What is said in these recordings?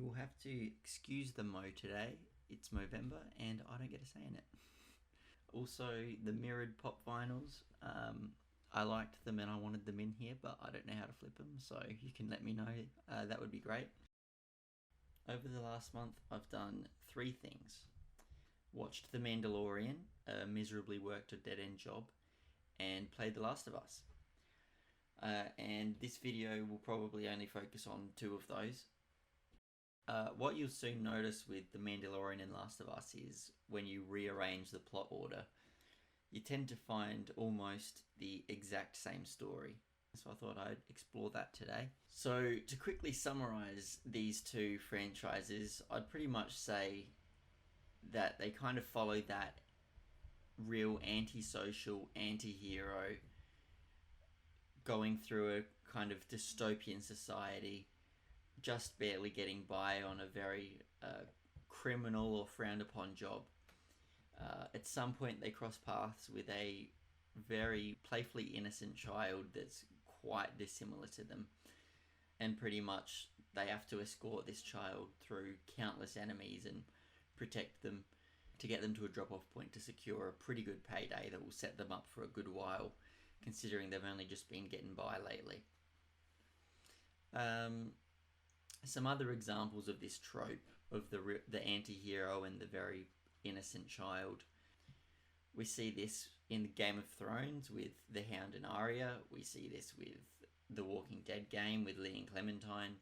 will have to excuse the mo today. It's Movember and I don't get a say in it. Also, the mirrored pop vinyls. I liked them and I wanted them in here, but I don't know how to flip them, so you can let me know. That would be great. Over the last month, I've done 3 things. Watched The Mandalorian, miserably worked a dead-end job, and played The Last of Us. And this video will probably only focus on 2 of those. What you'll soon notice with The Mandalorian and Last of Us is when you rearrange the plot order, you tend to find almost the exact same story. So I thought I'd explore that today. So to quickly summarize these 2 franchises, I'd pretty much say that they kind of follow that real antisocial anti-hero going through a kind of dystopian society, just barely getting by on a very criminal or frowned upon job. At some point they cross paths with a very playfully innocent child that's quite dissimilar to them, and pretty much they have to escort this child through countless enemies and protect them to get them to a drop-off point to secure a pretty good payday that will set them up for a good while, considering they've only just been getting by lately. Some other examples of this trope of the anti-hero and the very innocent child. We see this in Game of Thrones with the Hound and Arya. We see this with the Walking Dead game with Lee and Clementine.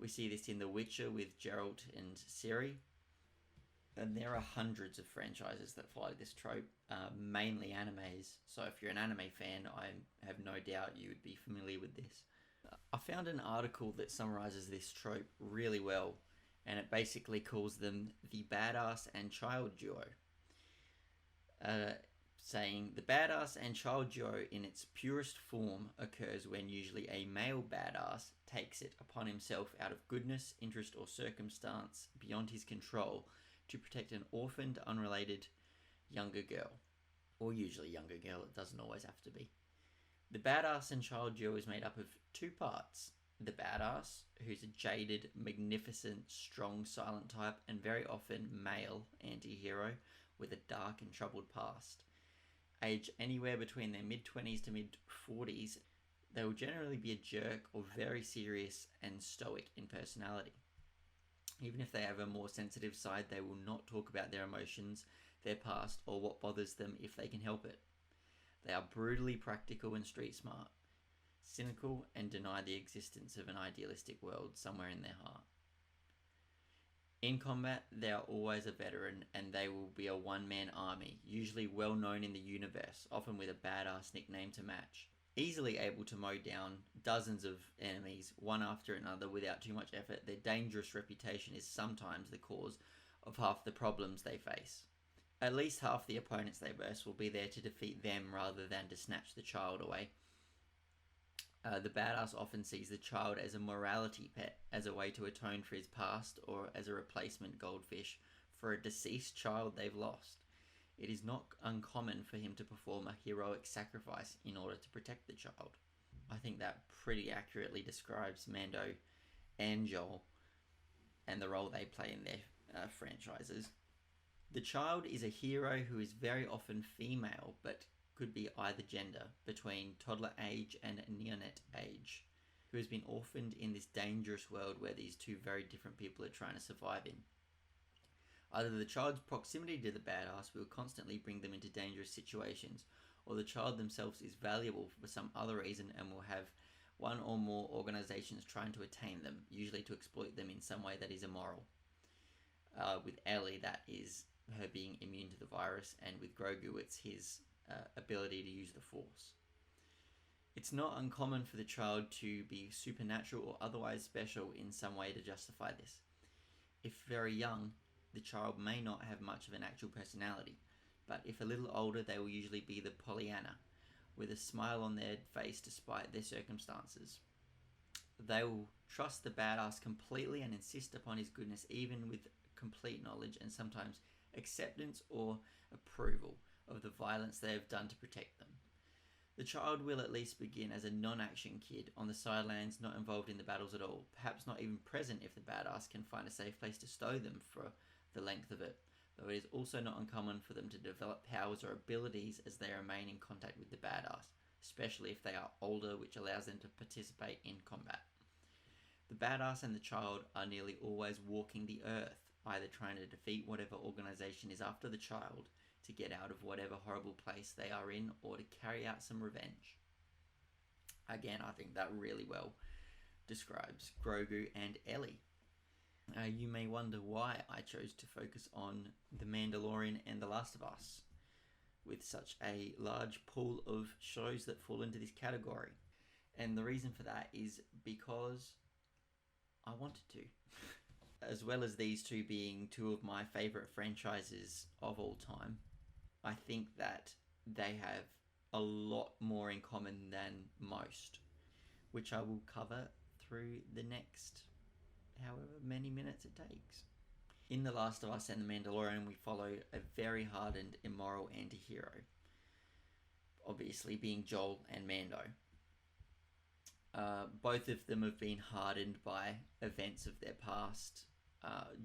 We see this in The Witcher with Geralt and Ciri. And there are hundreds of franchises that follow this trope, mainly animes. So if you're an anime fan, I have no doubt you would be familiar with this. I found an article that summarizes this trope really well, and it basically calls them the badass and child duo. Saying the badass and child duo in its purest form occurs when usually a male badass takes it upon himself out of goodness, interest, or circumstance beyond his control to protect an orphaned, unrelated younger girl. Or usually younger girl, it doesn't always have to be. The badass and child duo is made up of 2 parts. The badass, who's a jaded, magnificent, strong, silent type, and very often male anti-hero with a dark and troubled past. Aged anywhere between their mid-20s to mid-40s, they will generally be a jerk or very serious and stoic in personality. Even if they have a more sensitive side, they will not talk about their emotions, their past, or what bothers them if they can help it. They are brutally practical and street smart, cynical, and deny the existence of an idealistic world somewhere in their heart. In combat, they are always a veteran, and they will be a one-man army, usually well known in the universe, often with a badass nickname to match. Easily able to mow down dozens of enemies, one after another, without too much effort, their dangerous reputation is sometimes the cause of half the problems they face. At least half the opponents they verse will be there to defeat them rather than to snatch the child away. The badass often sees the child as a morality pet, as a way to atone for his past, or as a replacement goldfish for a deceased child they've lost. It is not uncommon for him to perform a heroic sacrifice in order to protect the child. I think that pretty accurately describes Mando and Joel and the role they play in their franchises. The child is a hero who is very often female, but could be either gender, between toddler age and neonate age, who has been orphaned in this dangerous world where these 2 very different people are trying to survive in. Either the child's proximity to the badass will constantly bring them into dangerous situations, or the child themselves is valuable for some other reason and will have one or more organizations trying to attain them, usually to exploit them in some way that is immoral. With Ellie, that is her being immune to the virus, and with Grogu, it's his ability to use the Force. It's not uncommon for the child to be supernatural or otherwise special in some way to justify this. If very young, the child may not have much of an actual personality, but if a little older, they will usually be the Pollyanna, with a smile on their face despite their circumstances. They will trust the badass completely and insist upon his goodness, even with complete knowledge and sometimes acceptance or approval of the violence they have done to protect them. The child will at least begin as a non-action kid on the sidelines, not involved in the battles at all, perhaps not even present if the badass can find a safe place to stow them for the length of it, though it is also not uncommon for them to develop powers or abilities as they remain in contact with the badass, especially if they are older, which allows them to participate in combat. The badass and the child are nearly always walking the earth, either trying to defeat whatever organization is after the child, to get out of whatever horrible place they are in, or to carry out some revenge. Again, I think that really well describes Grogu and Ellie. You may wonder why I chose to focus on The Mandalorian and The Last of Us, with such a large pool of shows that fall into this category. And the reason for that is because I wanted to. As well as these two being two of my favourite franchises of all time, I think that they have a lot more in common than most, which I will cover through the next however many minutes it takes. In The Last of Us and The Mandalorian, we follow a very hardened, immoral anti-hero, obviously being Joel and Mando. Both of them have been hardened by events of their past,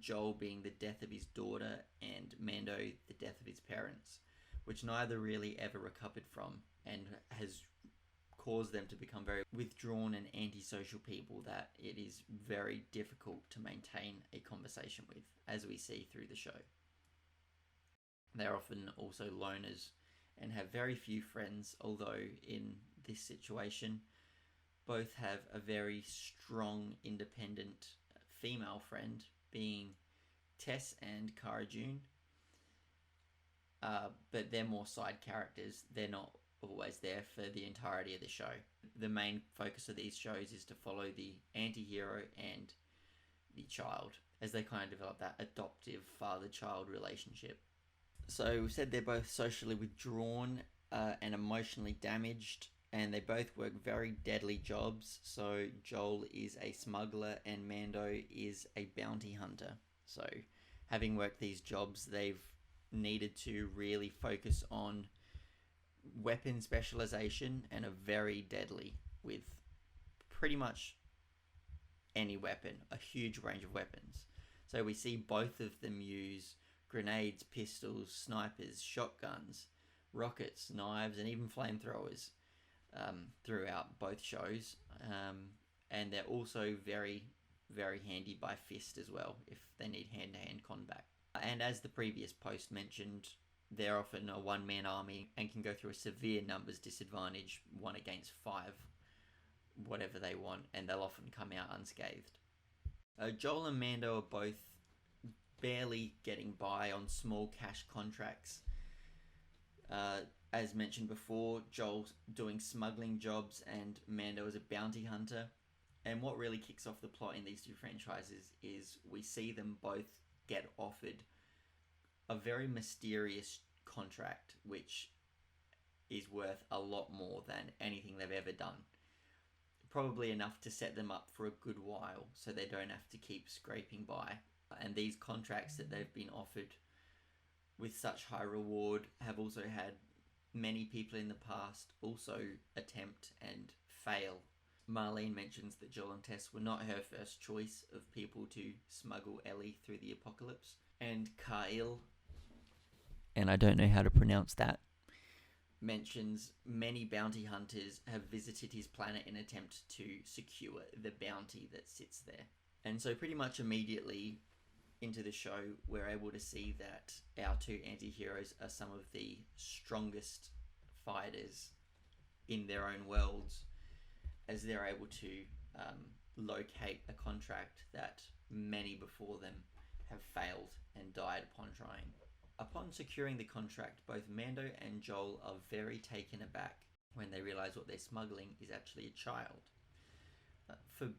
Joel being the death of his daughter and Mando the death of his parents, which neither really ever recovered from, and has caused them to become very withdrawn and antisocial people that it is very difficult to maintain a conversation with, as we see through the show. They're often also loners and have very few friends, although in this situation both have a very strong, independent female friend, being Tess and Cara Dune. But they're more side characters. They're not always there for the entirety of the show. The main focus of these shows is to follow the anti-hero and the child as they kind of develop that adoptive father-child relationship. So we said they're both socially withdrawn and emotionally damaged, and they both work very deadly jobs. So Joel is a smuggler and Mando is a bounty hunter. So having worked these jobs, they've needed to really focus on weapon specialization and are very deadly with pretty much any weapon, a huge range of weapons. So we see both of them use grenades, pistols, snipers, shotguns, rockets, knives, and even flamethrowers throughout both shows. And they're also very, very handy by fist as well if they need hand-to-hand combat. And as the previous post mentioned, they're often a one-man army and can go through a severe numbers disadvantage, 1 against 5, whatever they want, and they'll often come out unscathed. Joel and Mando are both barely getting by on small cash contracts. As mentioned before, Joel's doing smuggling jobs and Mando is a bounty hunter. And what really kicks off the plot in these two franchises is we see them both get offered a very mysterious contract, which is worth a lot more than anything they've ever done. Probably enough to set them up for a good while, so they don't have to keep scraping by. And these contracts that they've been offered with such high reward have also had many people in the past also attempt and fail. Marlene mentions that Joel and Tess were not her first choice of people to smuggle Ellie through the apocalypse. And Kyle, and I don't know how to pronounce that, mentions many bounty hunters have visited his planet in an attempt to secure the bounty that sits there. And so pretty much immediately into the show, we're able to see that our two anti-heroes are some of the strongest fighters in their own worlds, as they're able to locate a contract that many before them have failed and died upon trying. Upon securing the contract, both Mando and Joel are very taken aback when they realize what they're smuggling is actually a child. For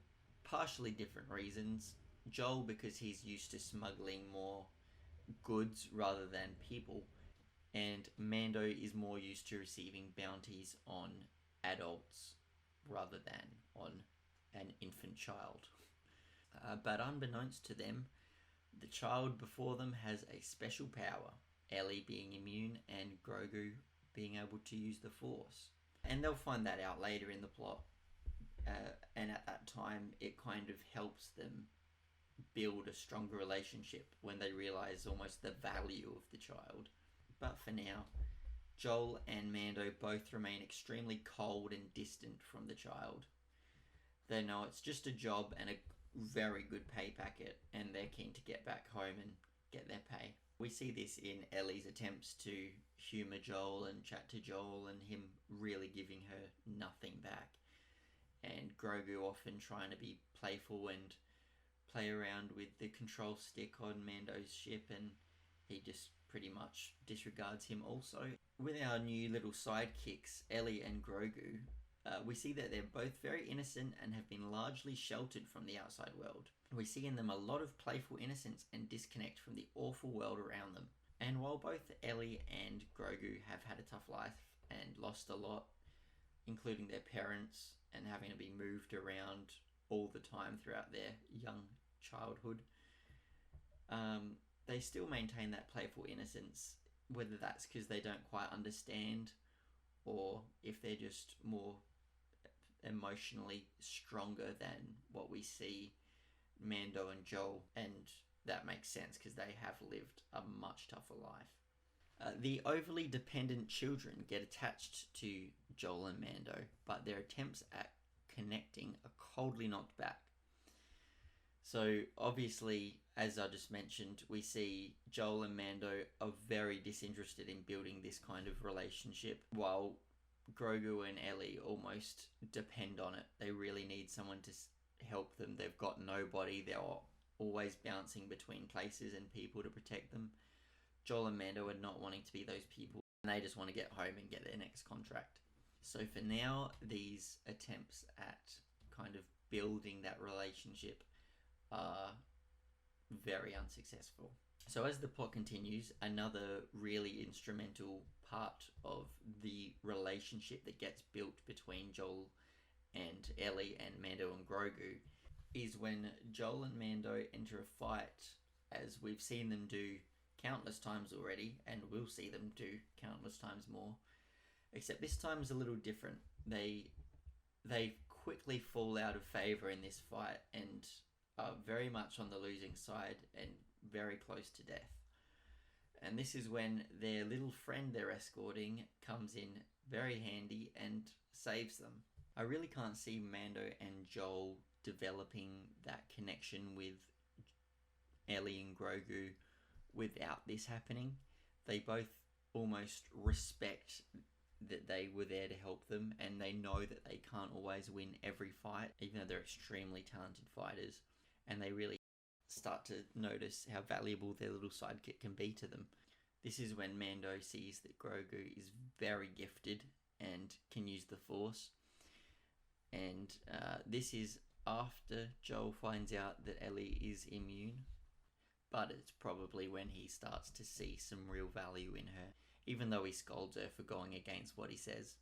partially different reasons. Joel, because he's used to smuggling more goods rather than people, and Mando is more used to receiving bounties on adults rather than on an infant child. But unbeknownst to them, the child before them has a special power, Ellie being immune and Grogu being able to use the Force. And they'll find that out later in the plot. And at that time, it kind of helps them build a stronger relationship when they realize almost the value of the child. But for now, Joel and Mando both remain extremely cold and distant from the child. They know it's just a job and a very good pay packet, and they're keen to get back home and get their pay. We see this in Ellie's attempts to humour Joel and chat to Joel, and him really giving her nothing back. And Grogu often trying to be playful and play around with the control stick on Mando's ship, and he just pretty much disregards him also. With our new little sidekicks, Ellie and Grogu, we see that they're both very innocent and have been largely sheltered from the outside world. We see in them a lot of playful innocence and disconnect from the awful world around them. And while both Ellie and Grogu have had a tough life and lost a lot, including their parents and having to be moved around all the time throughout their young childhood, they still maintain that playful innocence, whether that's because they don't quite understand or if they're just more emotionally stronger than what we see Mando and Joel, and that makes sense because they have lived a much tougher life. The overly dependent children get attached to Joel and Mando, but their attempts at connecting are coldly knocked back. So obviously, as I just mentioned, we see Joel and Mando are very disinterested in building this kind of relationship, while Grogu and Ellie almost depend on it. They really need someone to help them. They've got nobody. They're always bouncing between places and people to protect them. Joel and Mando are not wanting to be those people, and they just want to get home and get their next contract. So for now, these attempts at kind of building that relationship are very unsuccessful. So as the plot continues, another really instrumental part of the relationship that gets built between Joel and Ellie and Mando and Grogu is when Joel and Mando enter a fight, as we've seen them do countless times already, and we'll see them do countless times more. Except this time is a little different. They quickly fall out of favour in this fight and are very much on the losing side and very close to death. And this is when their little friend they're escorting comes in very handy and saves them. I really can't see Mando and Joel developing that connection with Ellie and Grogu without this happening. They both almost respect that they were there to help them, and they know that they can't always win every fight, even though they're extremely talented fighters, and they really start to notice how valuable their little sidekick can be to them. This is when Mando sees that Grogu is very gifted and can use the Force, and this is after Joel finds out that Ellie is immune, but it's probably when he starts to see some real value in her, even though he scolds her for going against what he says.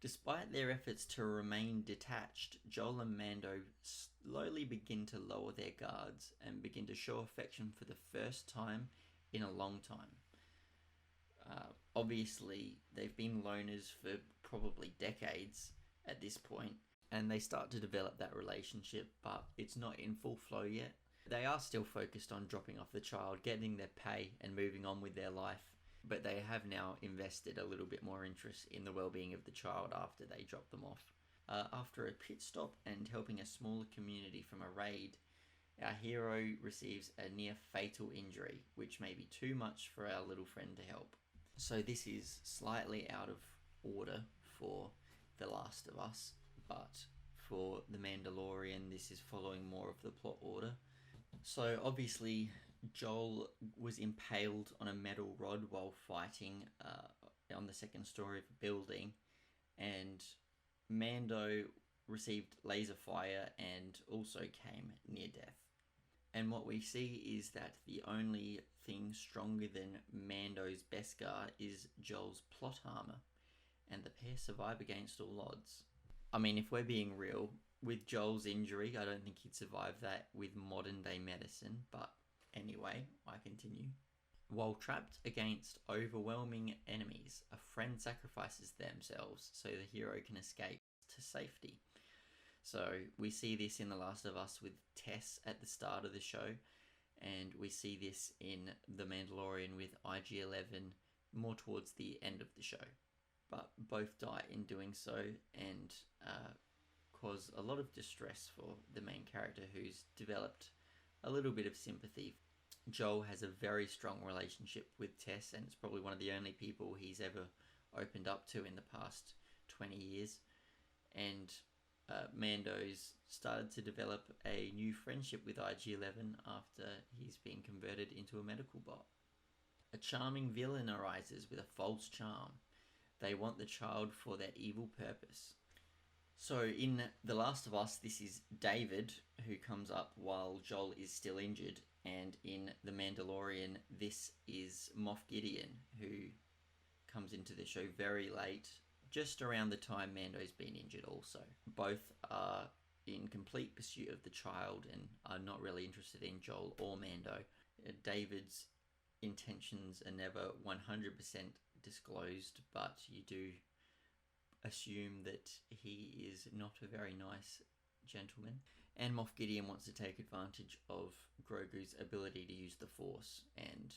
Despite their efforts to remain detached, Joel and Mando slowly begin to lower their guards and begin to show affection for the first time in a long time. Obviously, they've been loners for probably decades at this point, and they start to develop that relationship, but it's not in full flow yet. They are still focused on dropping off the child, getting their pay, and moving on with their life. But they have now invested a little bit more interest in the well-being of the child after they drop them off. After a pit stop and helping a smaller community from a raid, our hero receives a near-fatal injury, which may be too much for our little friend to help. So this is slightly out of order for The Last of Us, but for The Mandalorian, this is following more of the plot order. So obviously, Joel was impaled on a metal rod while fighting on the second story of a building, and Mando received laser fire and also came near death. And what we see is that the only thing stronger than Mando's Beskar is Joel's plot armor, and the pair survive against all odds. I mean, if we're being real, with Joel's injury, I don't think he'd survive that with modern day medicine, but anyway, I continue. While trapped against overwhelming enemies, a friend sacrifices themselves so the hero can escape to safety. So we see this in The Last of Us with Tess at the start of the show, and we see this in The Mandalorian with IG-11 more towards the end of the show. But both die in doing so, and cause a lot of distress for the main character, who's developed a little bit of sympathy. Joel has a very strong relationship with Tess, and it's probably one of the only people he's ever opened up to in the past 20 years. And Mando's started to develop a new friendship with IG-11 after he's been converted into a medical bot. A charming villain arises with a false charm. They want the child for their evil purpose. So in The Last of Us, this is David, who comes up while Joel is still injured. And in The Mandalorian, this is Moff Gideon, who comes into the show very late, just around the time Mando's been injured also. Both are in complete pursuit of the child and are not really interested in Joel or Mando. David's intentions are never 100% disclosed, but you do assume that he is not a very nice gentleman. And Moff Gideon wants to take advantage of Grogu's ability to use the Force, and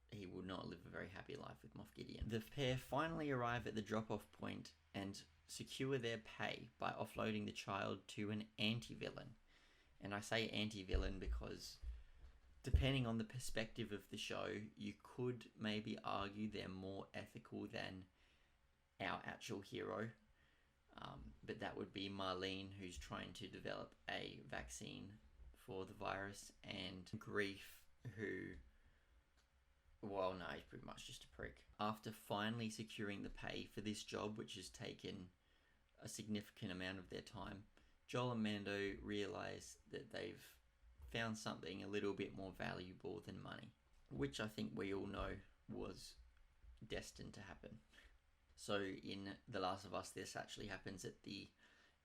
he will not live a very happy life with Moff Gideon. The pair finally arrive at the drop-off point and secure their pay by offloading the child to an anti-villain. And I say anti-villain because, depending on the perspective of the show, you could maybe argue they're more ethical than our actual hero. But that would be Marlene, who's trying to develop a vaccine for the virus, and Grief, who, well, no, he's pretty much just a prick. After finally securing the pay for this job, which has taken a significant amount of their time, Joel and Mando realise that they've found something a little bit more valuable than money, which I think we all know was destined to happen. So in The Last of Us, this actually happens at the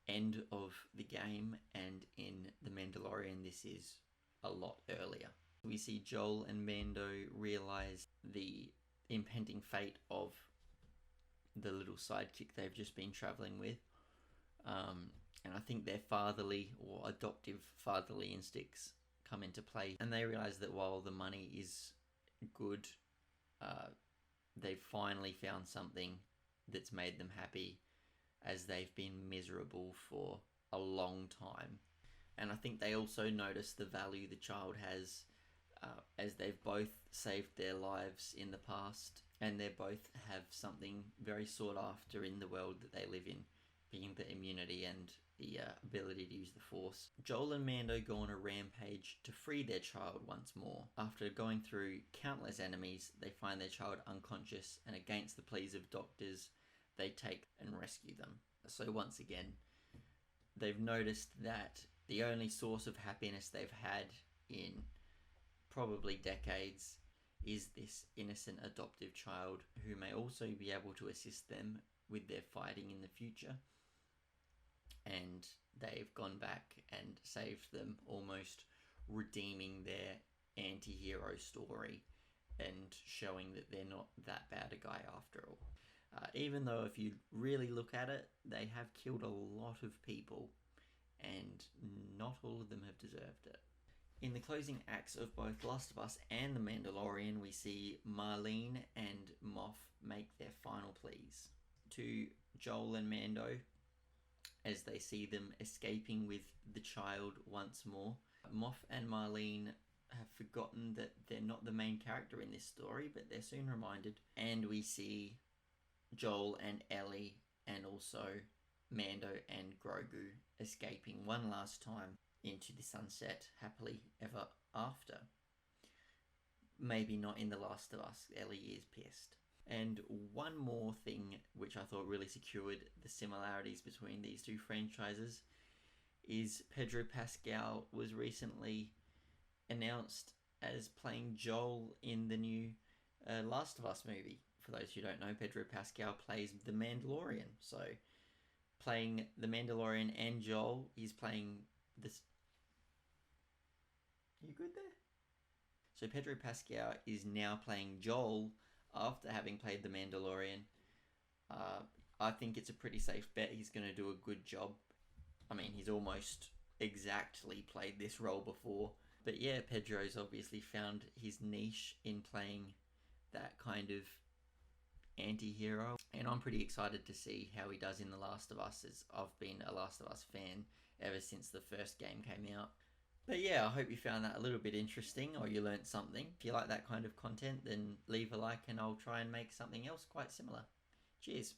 end of the game, and in The Mandalorian, this is a lot earlier. We see Joel and Mando realise the impending fate of the little sidekick they've just been travelling with. And I think their fatherly or adoptive fatherly instincts come into play. And they realise that while the money is good, they've finally found something that's made them happy, as they've been miserable for a long time. And I think they also notice the value the child has, as they've both saved their lives in the past, and they both have something very sought after in the world that they live in, being the immunity and the ability to use the Force. Joel and Mando go on a rampage to free their child once more. After going through countless enemies, they find their child unconscious, and against the pleas of doctors, they take and rescue them. So once again, they've noticed that the only source of happiness they've had in probably decades is this innocent adoptive child, who may also be able to assist them with their fighting in the future. And they've gone back and saved them, almost redeeming their anti-hero story and showing that they're not that bad a guy after all. Even though if you really look at it, they have killed a lot of people, and not all of them have deserved it. In the closing acts of both Last of Us and The Mandalorian, we see Marlene and Moff make their final pleas to Joel and Mando, as they see them escaping with the child once more. Moff and Marlene have forgotten that they're not the main character in this story, but they're soon reminded. And we see Joel and Ellie, and also Mando and Grogu, escaping one last time into the sunset, happily ever after. Maybe not in The Last of Us. Ellie is pissed. And one more thing which I thought really secured the similarities between these two franchises is Pedro Pascal was recently announced as playing Joel in the new Last of Us movie. For those who don't know, Pedro Pascal plays the Mandalorian. So playing the Mandalorian and Joel, he's playing this... You good there? So Pedro Pascal is now playing Joel after having played The Mandalorian. I think it's a pretty safe bet he's going to do a good job. I mean, he's almost exactly played this role before. But yeah, Pedro's obviously found his niche in playing that kind of anti-hero. And I'm pretty excited to see how he does in The Last of Us, as I've been a Last of Us fan ever since the first game came out. But yeah, I hope you found that a little bit interesting or you learnt something. If you like that kind of content, then leave a like and I'll try and make something else quite similar. Cheers.